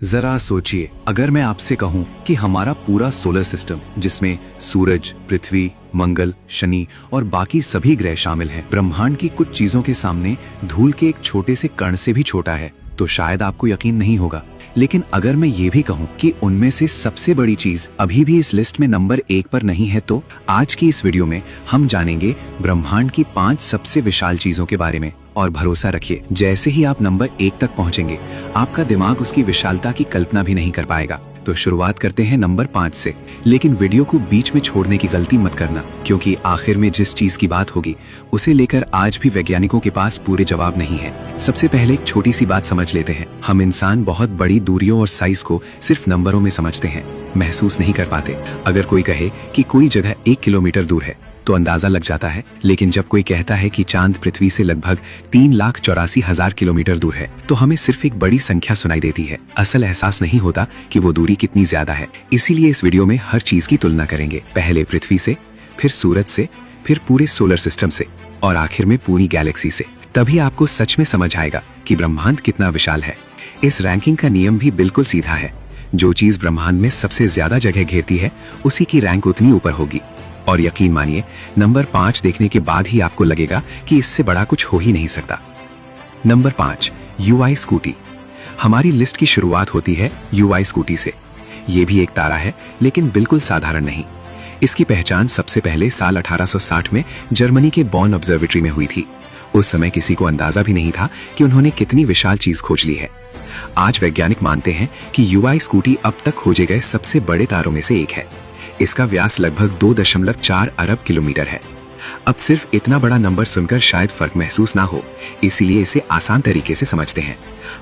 जरा सोचिए, अगर मैं आपसे कहूं कि हमारा पूरा सोलर सिस्टम, जिसमें सूरज, पृथ्वी, मंगल, शनि और बाकी सभी ग्रह शामिल हैं, ब्रह्मांड की कुछ चीजों के सामने धूल के एक छोटे से कण से भी छोटा है, तो शायद आपको यकीन नहीं होगा। लेकिन अगर मैं ये भी कहूं कि उनमें से सबसे बड़ी चीज अभी भी इस लिस्ट में नंबर 1 पर नहीं है, तो आज की इस वीडियो में हम जानेंगे ब्रह्मांड की 5 सबसे विशाल चीजों के बारे में। और भरोसा रखिए, जैसे ही आप नंबर 1 तक पहुंचेंगे, आपका दिमाग उसकी विशालता की कल्पना भी नहीं कर पाएगा। तो शुरुआत करते हैं नंबर 5 से। लेकिन वीडियो को बीच में छोड़ने की गलती मत करना, क्योंकि आखिर में जिस चीज की बात होगी उसे लेकर आज भी वैज्ञानिकों के पास पूरे जवाब नहीं है। सबसे पहले एक छोटी सी बात समझ लेते हैं। हम इंसान बहुत बड़ी दूरियों और साइज को सिर्फ नंबरों में समझते हैं, महसूस नहीं कर पाते। अगर कोई कहे कि कोई जगह 1 किलोमीटर दूर है तो अंदाजा लग जाता है, लेकिन जब कोई कहता है कि चांद पृथ्वी से लगभग 3,84,000 किलोमीटर दूर है, तो हमें सिर्फ एक बड़ी संख्या सुनाई देती है। असल एहसास नहीं होता कि वो दूरी कितनी ज्यादा है। इसीलिए इस वीडियो में हर चीज की तुलना करेंगे, पहले पृथ्वी से, फिर सूरज से, फिर पूरे सोलर सिस्टम से और आखिर में पूरी गैलेक्सी से। तभी आपको सच में समझ आएगा कि ब्रह्मांड कितना विशाल है। इस रैंकिंग का नियम भी बिल्कुल सीधा है। जो चीज ब्रह्मांड में सबसे ज्यादा जगह घेरती है, उसी की रैंक उतनी ऊपर होगी। और यकीन मानिए, नंबर 5 देखने के बाद ही आपको लगेगा कि इससे बड़ा कुछ हो ही नहीं सकता। Number 5, UI scooty. हमारी लिस्ट की शुरुआत होती है यूआई स्कूटी से। ये भी एक तारा है, लेकिन बिल्कुल साधारण नहीं। इसकी पहचान सबसे पहले साल 1860 में जर्मनी के बॉन ऑब्जर्वेटरी में हुई थी। उस समय किसी को अंदाजा भी नहीं था कि उन्होंने कितनी विशाल चीज खोज ली है। आज वैज्ञानिक मानते हैं कि यूआई स्कूटी अब तक खोजे गए सबसे बड़े तारों में से एक है। इसका व्यास लगभग 2.4 अरब किलोमीटर है। अब सिर्फ इतना बड़ा नंबर सुनकर शायद फर्क महसूस ना हो, इसीलिए इसे आसान तरीके से समझते हैं।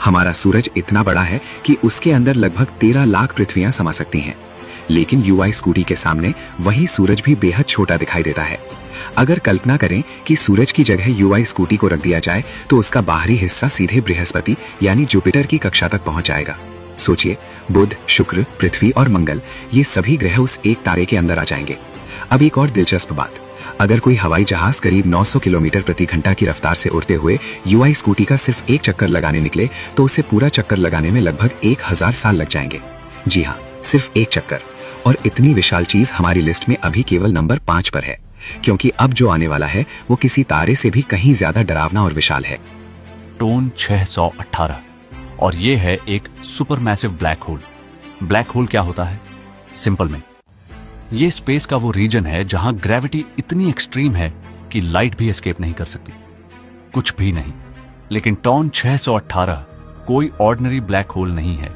हमारा सूरज इतना बड़ा है कि उसके अंदर लगभग 13 लाख पृथ्वियां समा सकती हैं, लेकिन यूआई स्कूटी के सामने वही सूरज भी बेहद छोटा दिखाई देता है। अगर कल्पना करें कि सूरज की जगह यूआई स्कूटी को रख दिया जाए, तो उसका बाहरी हिस्सा सीधे बृहस्पति यानी जुपिटर की कक्षा तक पहुंच जाएगा। सोचिए, बुध, शुक्र, पृथ्वी और मंगल, ये सभी ग्रह उस एक तारे के अंदर आ जाएंगे। अब एक और दिलचस्प बात, अगर कोई हवाई जहाज करीब 900 किलोमीटर प्रति घंटा की रफ्तार से उड़ते हुए यूआई स्कूटी का सिर्फ एक चक्कर लगाने निकले, तो उसे पूरा चक्कर लगाने में लगभग 1000 साल लग जाएंगे। जी हाँ, सिर्फ एक चक्कर। और इतनी विशाल चीज हमारी लिस्ट में अभी केवल नंबर 5 पर है, क्योंकि अब जो आने वाला है वो किसी तारे से भी कहीं ज्यादा डरावना और विशाल है। टोन 618, और ये है एक supermassive black hole. Black hole क्या होता है? सिंपल में, ये स्पेस का वो रीजन है जहां ग्रेविटी इतनी एक्सट्रीम है कि लाइट भी एस्केप नहीं कर सकती। कुछ भी नहीं। लेकिन टोन 618 कोई ऑर्डिनरी ब्लैक होल नहीं है।